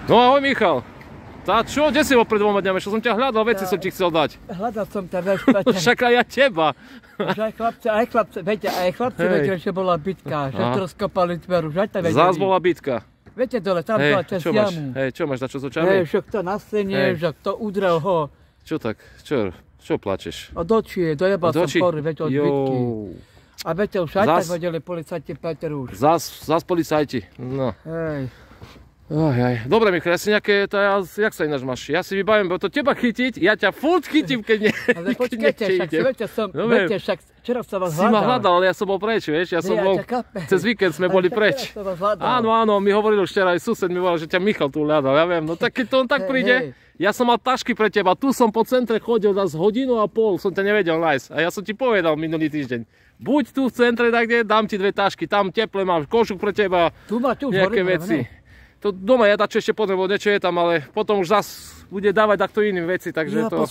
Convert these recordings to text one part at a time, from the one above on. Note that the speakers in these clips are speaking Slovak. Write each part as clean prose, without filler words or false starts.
No ahoj Michal. Tá čo, kde si bol pred 2 dňami? Čo som ťa hľadal, veci som ti chcel dať. Hľadal som ťa, vieš, Peter. Však aj ja teba. Aj chlapci vedia, že bola bitka, že to rozkopali dveru, že aj to vedeli. Zás bola bitka. Viete dole, tam bola časť jamu. Čo máš na čo s očami? Že kto na stene, že kto udrel ho. Čo tak, čo plačeš? Od očí, dojebal som pory, viete, od bitky. A viete, už aj tak vedeli policajti, Peter už. Zás policajti, no. Hej. Dobre, Michal, ja si nejaké, jak sa ináč máš? Ja si vybavím, bo to teba chytiť, ja ťa furt chytím, keď nie. Ale počkajte, však včera som vás hľadal. Si ma hľadal, ale ja som bol preč, vieš, ja som bol, cez víkend sme boli preč. Áno, mi hovoril už včera, aj sused mi volal, že ťa Michal tu hľadal, ja viem, no tak keď to on tak príde, ja som mal tašky pre teba, tu som po centre chodil zase 1,5 hodiny, som ťa nevedel nájsť a ja som ti povedal minulý týždeň. Buď tu v centre, tak kde, dám ti 2 tašky, tam teple mám, košuk pre teba, nejaké veci. To doma ja dačo ešte potrebujem, niečo je tam, ale potom už zas bude dávať takto iným veci, takže to...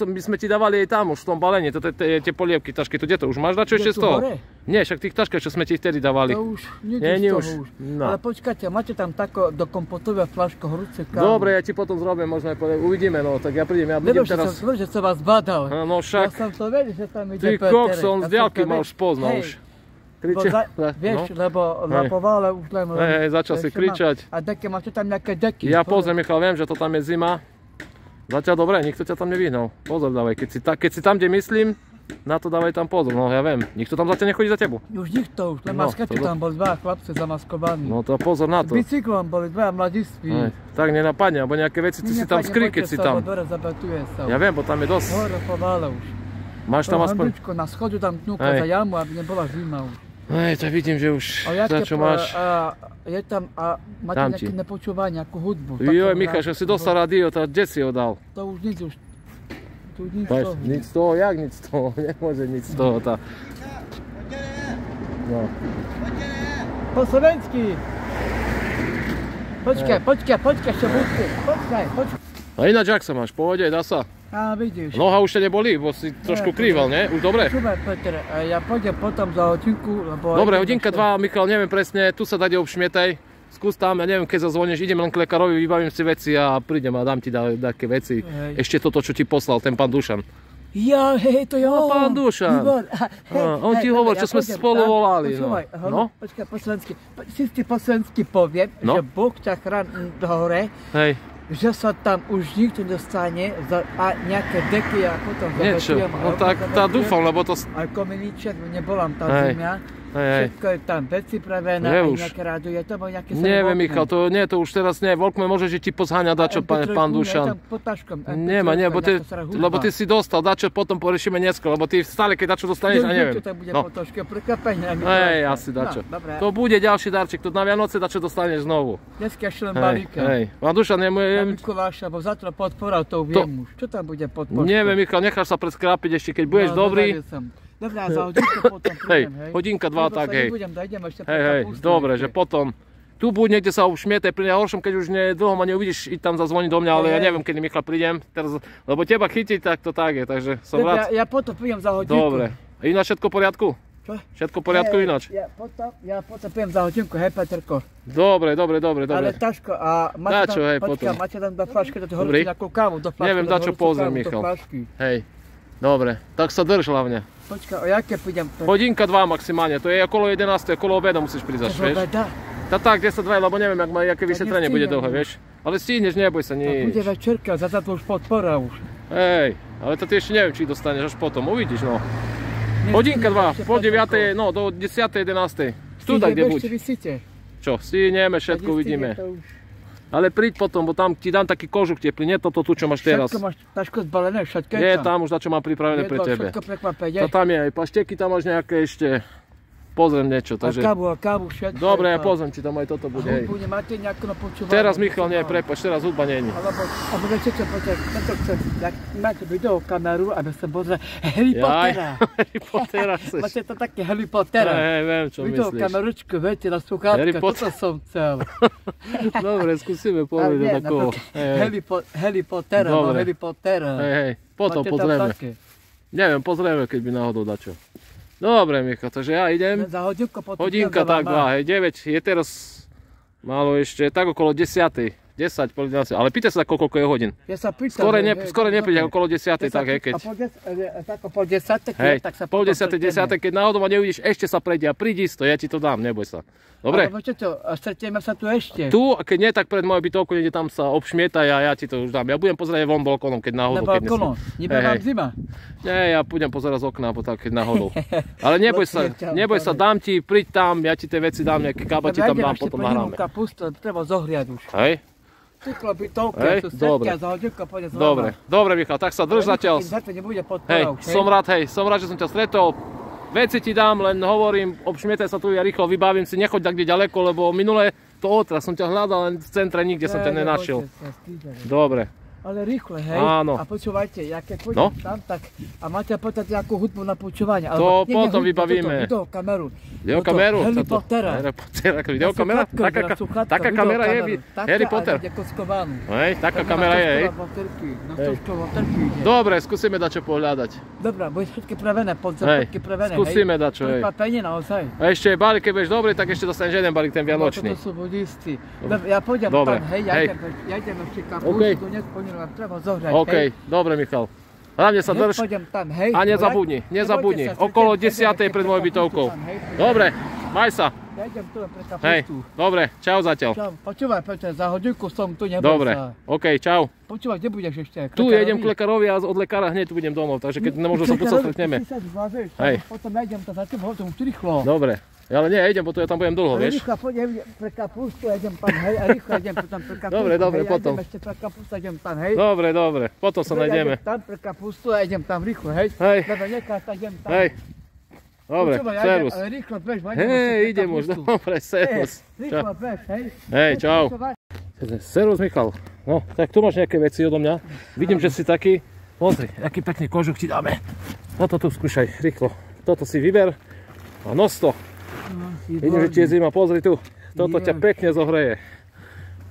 My sme ti dávali aj tam už v tom balení, tie polievky, tašky, to kde to už máš dačo ešte z toho? Nie, však tých taškách, čo sme ti vtedy dávali. To už, nie už. No. Ale počkajte, máte tam tako do kompotového fľašku horúce kávu. Dobre, ja ti potom zrobím, možno aj uvidíme, no, tak ja prídem, ja budem teraz... Nebuď, že som vás badal. No však... Ja som to vedel, že tam ide Peter. Ty kok, som z diaľky ma už poznal už. Vieš, lebo po vále už len... Začal si kričať. A deky, máte tam nejaké deky? Ja pozriem, Michal, viem, že to tam je zima. Zatiaľ dobre, nikto ťa tam nevyhnul. Pozor dávaj, keď si tam, kde myslím, na to dávaj tam pozor. No ja viem, nikto tam zatiaľ nechodí za tebou. Už nikto, len maskači tam boli 2 chlapci zamaskovaní. No to pozor na to. S bicyklom boli 2 mladiství. Tak nenapadne, alebo nejaké veci, ty si tam skryj, keď si tam. Ja viem, bo tam je dosť. Hore po vále už. Máš tam aspoň... Na schodu tam ťnúka za jamu, aby nebola zima už. Tak vidím, že už za čo máš. Je tam, máte nejaké nepočúvanie, nejakú hudbu. Joj, Michal, že si dostal rádio, to kde si ho dal? To už nič, Nic z toho, jak nic z toho? Nemôže nic z toho, tá. No. Po slovensky. Počkaj, ešte budte. Počkaj. A ináč, jak sa máš? Pohode, dá sa? Vidíš. Noha už ťa nebolí, bo si trošku krýval, ne? Už dobre? Super, Peter, ja pôjdem potom za hodinku, lebo... Dobre, hodinka 2, Michal, neviem presne, tu sa dade obšmietaj. Skús tam, ja neviem, keď zazvonieš, idem len k lekárovi, vybavím si veci a prídem a dám ti také veci. Ešte toto, čo ti poslal ten pán Dušan. Ja, hej, to je on. Pán Dušan. On ti hovorí, čo sme spolu volali. No. Počkaj, po slovensky poviem, že Boh ťa chráni hore. Hej. Že sa tam už nikto dostane a nejaké deky a potom zabetujem. No tak dúfam, lebo to... Aj kominíček, nebola tam zimia. Všetko je tam pripravené, aj nejaké rádio, je to bol nejaké... Neviem, Michal, to už teraz nie, Volkme môže, že ti pozháňa dačo, pán Dušan. Nemá, lebo ty si dostal, dačo potom porešíme neskôr, lebo ty stále, keď dačo dostaneš, a neviem. To bude potožké prekvapenie. Asi dačo. To bude ďalší darček, to na Vianoce dačo dostaneš znovu. Dneska ešte len balíka. Pán Dušan, Na Mikuláša, bo zatra podpora, to viem už. Čo tam bude podpora? Neviem, Michal, necháš sa preskrápiť ešte, keď budeš dobrý. Dobre, a za hodinku potom prídem, hej. Hodinka 2, tak hej. Hej, dobre, že potom. Tu buď niekde sa ušmiete, pri najhoršom, keď už dlho ma neuvidíš, ísť tam zazvoniť do mňa, ale ja neviem, kedy Michal prídem. Teraz, lebo teba chytiť, tak to tak je, takže som rád. Ja potom prídem za hodinku. Dobre. Ináč všetko v poriadku? Čo? Všetko v poriadku ináč? Ja potom prídem za hodinku, hej, Peterko. Dobre. Ale Taško, a máte tam 2 fľašky, do toho horúci nejakú kávu, do fľašky. Neviem, dačo pozriem, Michal. Hej. Dobre, tak sa drž hlavne. Počkaj, o jaké pôjdem? Hodinka 2 maximálne, to je okolo 11, okolo obeda musíš prísť, vieš? Tak, 10-2, lebo neviem, aké vyšetrenie bude dlhé, vieš? Ale stihneš, neboj sa, nič. Bude večerka, za to už podpora už. Hej, ale to ty ešte neviem, či dostaneš až potom, uvidíš, no. Hodinka 2, po 9, no, do 10, 11. Tu tak, kde buď. Čo, stihneme, všetko uvidíme. Ale príď potom, bo tam ti dám taký kožuk teplý, nie toto tu, čo máš teraz. Všetko máš, Taško, zbalené, všetko je tam. Je tam už, čo mám pripravené pre tebe. Všetko prekvapenie. To tam je, aj pašteky tam máš nejaké ešte. Pozriem niečo, takže... A kávu, všetko. Dobre, ja pozriem, či tam aj toto bude, hej. Hudbu nemáte nejakú napočúvanie? Teraz, Michal, nie, prepáč, teraz hudba nie je. Alebo viete čo, počkaj, máte videokameru, aby som pozrel Harry Pottera. Harry Pottera chceš. Máte to také Harry Pottera. Hej, viem, čo myslíš. Videokameručku, viete, na sluchátka, toto som chcel. Dobre, skúsime povedať takého. Harry Pottera, no Harry Pottera. Hej, potom pozrieme. Neviem, pozrieme, keď by náhodou dačo. Dobre, Michal, takže ja idem. Za hodinku potom. Hodinka tak, 2, hej, 9, je teraz málo ešte, tak okolo 10. 10, pol 11, ale pýtaj sa koľko je hodín. Ja sa pýtam. Skoro nepríde, okolo 10, tak hej, keď... A pol 10, tak sa pol 10, keď náhodou ma neuvidíš, ešte sa prejde a prídi to, ja ti to dám, neboj sa. Dobre? Ale čo, a stretieme sa tu ešte. Tu, keď nie, tak pred mojou bytovkou, niekde tam sa obšmietaj a ja ti to už dám. Ja budem pozerať von balkónom, keď náhodou. Na balkónom? Nebe vám zima? Nie, ja budem pozerať z okna, alebo tak, keď náhodou. Ale neboj sa, dám ti, príď tam, ja ti tie veci dám, nejaké kabati tam dám, potom nahráme. Kapustu, treba zohriať už. Hej? Cyklo bytovke, tu setkia za hodinku, pôjde z Dobre, Michal, tak sa drž zatiaľ. Hej, som rád, že som ťa stretol. Veci ti dám, len hovorím, obšmietaj sa tu, ja rýchlo vybavím si, nechoď tak kde ďaleko, lebo minulé to otra som ťa hľadal, len v centre nikde som ťa nenašiel. Dobre. Ale rýchle, hej? Áno. A počúvajte, ja keď pôjdem tam, tak a máte povedať nejakú hudbu na počúvanie. To potom vybavíme. Videokameru. Videokameru? Harry Pottera. Videokamera? Taká kamera je Harry Potter. Hej, taká kamera je, hej. Dobre, skúsime dať čo pohľadať. Dobre, bude všetky prevené, všetky prevené, hej. Skúsime dať čo, hej. Prekvapenie naozaj. A ešte balík, keď budeš dobrý, tak ešte dostaneš jeden balík, ten vianočný. To sú budisti. Ja pôjdem tam, hej, ja idem ešte kapustu, treba zohrať, OK, dobre Michal. Hlavne sa drž a nezabudni. Okolo 10. pred mojou bytovkou. Dobre, maj sa. Ja idem tu pre kapustu. Hej, dobre, čau zatiaľ. Čau, počúvaj Peter, za hodinku som tu, neboj sa. Dobre, OK, čau. Počúvaj, kde budeš ešte? Tu idem k lekárovi a od lekára hneď tu budem domov, takže keď nemôžu sa pucať, stretneme. Hej. Potom ja idem to za tým hodom rýchlo. Dobre. Ale nie, idem, potom ja tam budem dlho, vieš? Rýchlo, poďme pre kapustu, idem tam, hej, a rýchlo idem tam pre kapustu. Dobre, potom. Ja idem ešte pre kapustu, idem tam, hej. Dobre, potom sa nájdeme. Ja idem tam pre kapustu a idem tam rýchlo, hej. Dobre, nechá sa, idem tam. Hej. Dobre, servus. Ale rýchlo bež, hej, idem už, dobre, servus. Rýchlo bež, hej. Hej, čau. Servus, Michal. No, tak tu máš nejaké veci odo mňa. Vidím, že si taký, pozri, aký pekný kožuch ti dáme. Toto tu skúšaj, rýchlo. Toto si vyber a nos to. Vidím, že ti je zima, pozri tu, toto ťa pekne zohreje.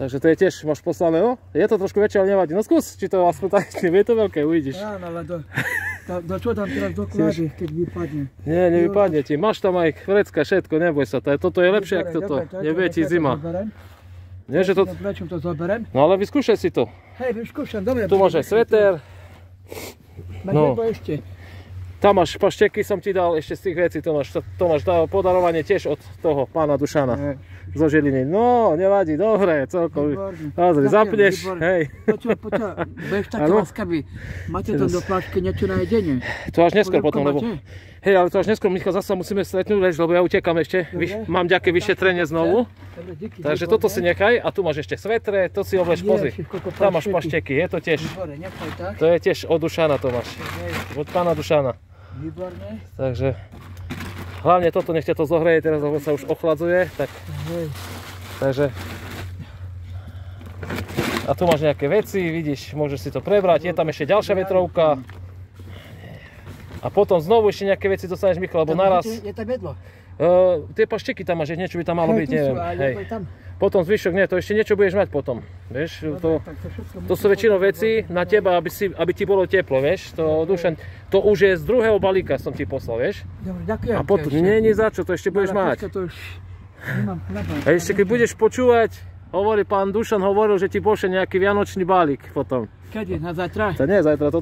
Takže to je tiež, máš poslané, no? Je to trošku väčšie, ale nevadí. No skús, či to aspoň tak, je to veľké, uvidíš. Áno, ale do čo tam teraz doklady, keď vypadne? Nie, nevypadne ti, máš tam aj vrecka, všetko, neboj sa, toto je lepšie, ako toto, nebude ti zima. Nie, že to... to zoberem? No ale vyskúšaj si to. Hej, vyskúšam, dobre. Tu máš aj sveter. No. Ešte. Tam máš pašteky, som ti dal ešte z tých vecí, to máš podarovanie tiež od toho pána Dušana zo Žiliny. No, nevadí, dobre, celkovo. Pozri, zapneš, hej. Počúvaj, budeš taký láskavý. Máte tam do plášky niečo na jedenie? To až neskôr potom, lebo... Hej, ale to až neskôr, Michal, zasa musíme stretnúť, lebo ja utekam ešte. Mám ďaké vyšetrenie znovu. Takže toto si nechaj a tu máš ešte svetre, to si oblež, pozri. Tam máš pašteky, je to tiež. To je tiež od Dušana to máš. Od pána Dušana. Výborne. Takže hlavne toto, nech ťa to zohreje, teraz sa už ochladzuje, tak. Takže a tu máš nejaké veci, vidíš, môžeš si to prebrať, je tam ešte ďalšia vetrovka. A potom znovu ešte nejaké veci dostaneš, Michal, lebo naraz. Je tam jedlo? Tie pašteky tam máš, niečo by tam malo byť, neviem. Hej. Potom zvyšok, nie, to ešte niečo budeš mať potom, vieš, to sú väčšinou veci na teba, aby ti bolo teplo, vieš, to už je z druhého balíka som ti poslal, vieš. Dobre, ďakujem. A potom, nie za čo, to ešte budeš mať. A ešte keď budeš počúvať, pán Dušan hovoril, že ti pošle nejaký vianočný balík potom. Kedy, na zajtra? To nie zajtra, to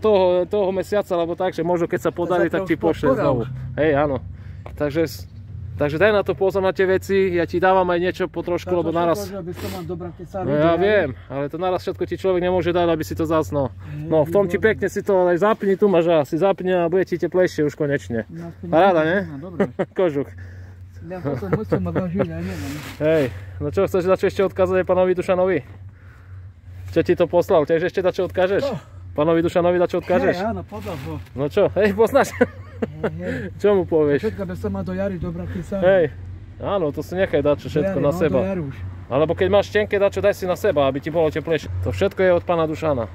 toho mesiaca, alebo tak, že možno keď sa podarí, tak ti pošle znovu. Hej, áno. Takže daj na to pozor na tie veci, ja ti dávam aj niečo po trošku, lebo naraz... No ja viem, ale to naraz všetko ti človek nemôže dať, aby si to zasnol. No v tom ti pekne si to aj zapni, tu máš asi zapni a bude ti teplejšie už konečne. Paráda, ne? Kožuch. Ja potom musím odložiť, ja neviem. Hej, no čo, chceš dať čo ešte odkázať pánovi Dušanovi? Čo ti to poslal, tiež ešte dať čo odkážeš? Pánovi Dušanovi dať čo odkážeš? Hej, áno, podľa ho. No čo, hej, poznáš? Čo mu povieš? Všetko by sa má do jary do Bratislavy. Hej, áno, to si nechaj dať všetko na seba. Alebo keď máš tenké dačo, daj si na seba, aby ti bolo teplejšie. To všetko je od pána Dušana.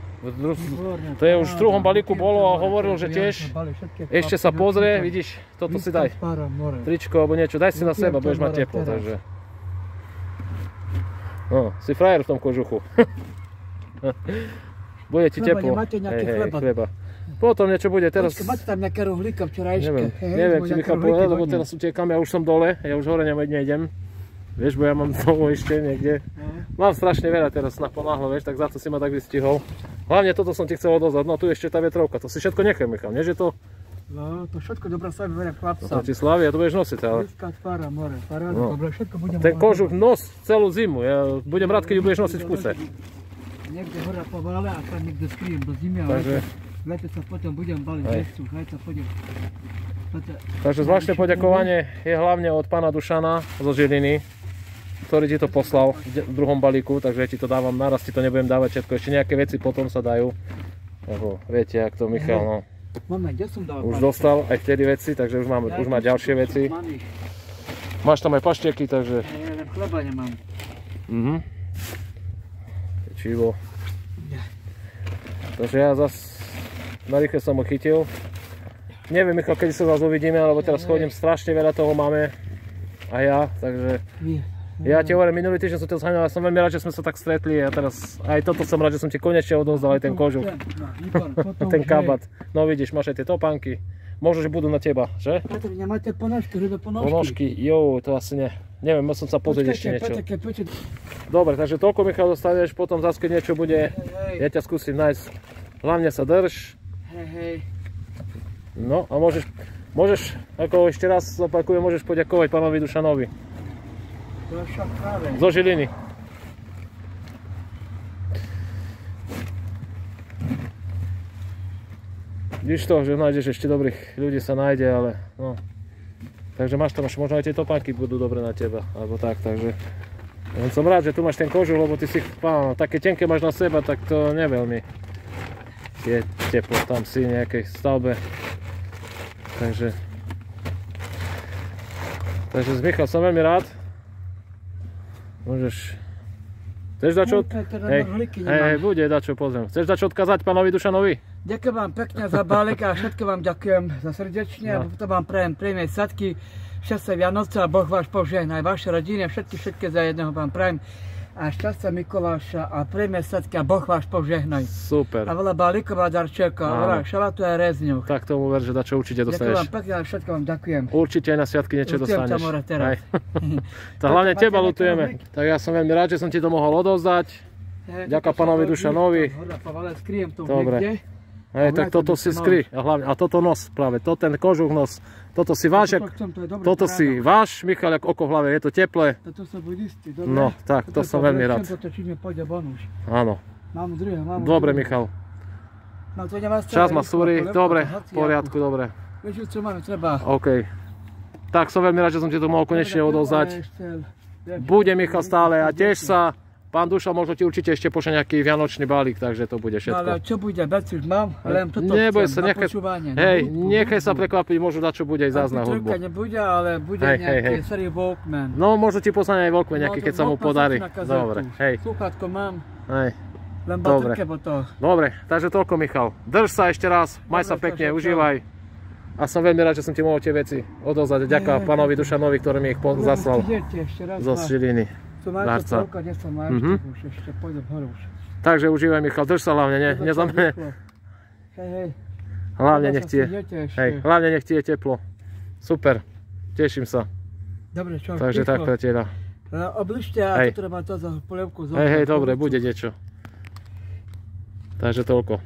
To je už v druhom balíku bolo a hovoril, že tiež ešte sa pozrie, vidíš, toto si daj. Tričko alebo niečo, daj si na seba, budeš mať teplo, takže. No, si frajer v tom kožuchu. Bude ti teplo. Hej, chleba. Potom niečo bude teraz... Máte tam nejaké rohlíka včerajšie? Neviem ti Michal povedať, lebo teraz utiekam, ja už som dole, ja už hore nejdem. Vieš, bo ja mám znovu ešte niekde. Mám strašne veľa teraz naponáhlo, vieš, tak za to si ma tak vystihol. Hlavne toto som ti chcel odozvať, no tu ešte tá vetrovka, to si všetko nechaj, Michal, nie že to... No, to všetko dobrá sa vyberie chlapca. To ti slaví a to budeš nosiť, ale... Tvára, more, paráda, dobre, všetko budem... Ten kožuch nos celú zimu, ja budem rád, keď ju budeš nosiť v kuse. Niekde hora po vále a tam niekde skryjem do zimy, ale v lete sa potom budem baliť nechcú, hej sa pôjdem. Takže zvláštne poďakovanie je hlavne od pána Dušana zo Žiliny, ktorý ti to poslal v druhom balíku, takže ja ti to dávam, naraz ti to nebudem dávať všetko, ešte nejaké veci potom sa dajú. Lebo viete, jak to Michal, no. Máme, kde som dal? Už dostal aj vtedy veci, takže už má ďalšie veci. Máš tam aj paštieky, takže... Ja len chleba nemám. Čivo. Takže ja zas na rýchle som ho chytil. Neviem, Michal, kedy sa vás uvidíme, lebo teraz chodím, strašne veľa toho máme. A ja, takže... Ja ti hovorím, minulý týždeň som ťa zháňal, ja som veľmi rád, že sme sa tak stretli a teraz aj toto som rád, že som ti konečne odovzdal aj ten kožuch. Ten kabát. No vidíš, máš aj tie topánky. Možno, že budú na teba, že? Petr, nemáte ponožky, hrubé ponožky? Ponožky, jo, to asi ne. Neviem, musím sa pozrieť ešte niečo. Dobre, takže toľko, Michal, dostaneš, potom zase keď niečo bude, ja ťa skúsim nájsť. Hlavne sa drž. No a môžeš, ako ešte raz zopakujem, môžeš poďakovať pánovi Dušanovi. Zo Žiliny. Vidíš to, že nájdeš ešte dobrých ľudí sa nájde, ale no. Takže máš tam, možno aj tie topánky budú dobre na teba, alebo tak, takže som rád, že tu máš ten kožuch, lebo ty si, také tenké máš na seba, tak to neveľmi je teplo, tam si v nejakej stavbe, takže z Michal som veľmi rád. Môžeš... Chceš dačo? Hej, bude dačo, pozriem. Chceš dačo odkázať pánovi Dušanovi? Ďakujem vám pekne za balík a všetko vám ďakujem za srdečne. No. To vám prajem príjemné sladky, šťastné Vianoce a Boh váš požehnaj, vaše rodine, všetky za jedného vám prajem. A šťastná Mikuláša a príjemné sladky a Boh váš požehnaj. Super. A veľa balíkov a darčekov, a veľa šalatu a rezňov. Tak tomu ver, že dačo určite dostaneš. Ďakujem vám pekne a všetko vám ďakujem. Určite aj na sviatky niečo dostaneš. Lutujem ťa, more, teraz. Tak hlavne teba lutujeme. Tak ja som veľmi rád, že som ti to mohol odovzdať. Ďakujem pánovi Dušanovi. Dobre. Hej, tak toto si skry. A toto nos práve, ten kožuch nos. Toto si váš, Michal, jak oko v hlave, je to teplé. Toto sa budistí, dobre? No, tak, to som veľmi rád. Áno. Dobre, Michal. Čas ma súri, dobre, v poriadku, dobre. Vieš, čo máme, treba. OK. Tak som veľmi rád, že som ti to mohol konečne odovzdať. Bude, Michal, stále a tiež sa. Pán Dušan možno ti určite ešte pošle nejaký vianočný balík, takže to bude všetko. No ale čo bude, veci už mám, len toto neboj chcem, sa, nechaj sa prekvapiť, možno dať čo bude aj zás na hudbu. Nebude, ale bude nejaký starý Walkman. No možno ti poslať aj Walkman nejaký, keď sa mu podarí. Dobre, hej. Slúchátko mám, hej. len baterke po to. Dobre, takže toľko, Michal. Drž sa ešte raz, maj sa pekne, užívaj. A som veľmi rád, že som ti mohol tie veci odovzdať. Ďakujem pánovi Dušanovi, ktorý mi ich zaslal zo Žiliny. Takže užívaj, Michal, drž sa hlavne, nezamne. Hlavne nech ti je teplo. Super, teším sa. Dobre, čo? Takže tak, priateľa. Obližte a tu treba to za polievku. Hej, dobre, bude niečo. Takže toľko.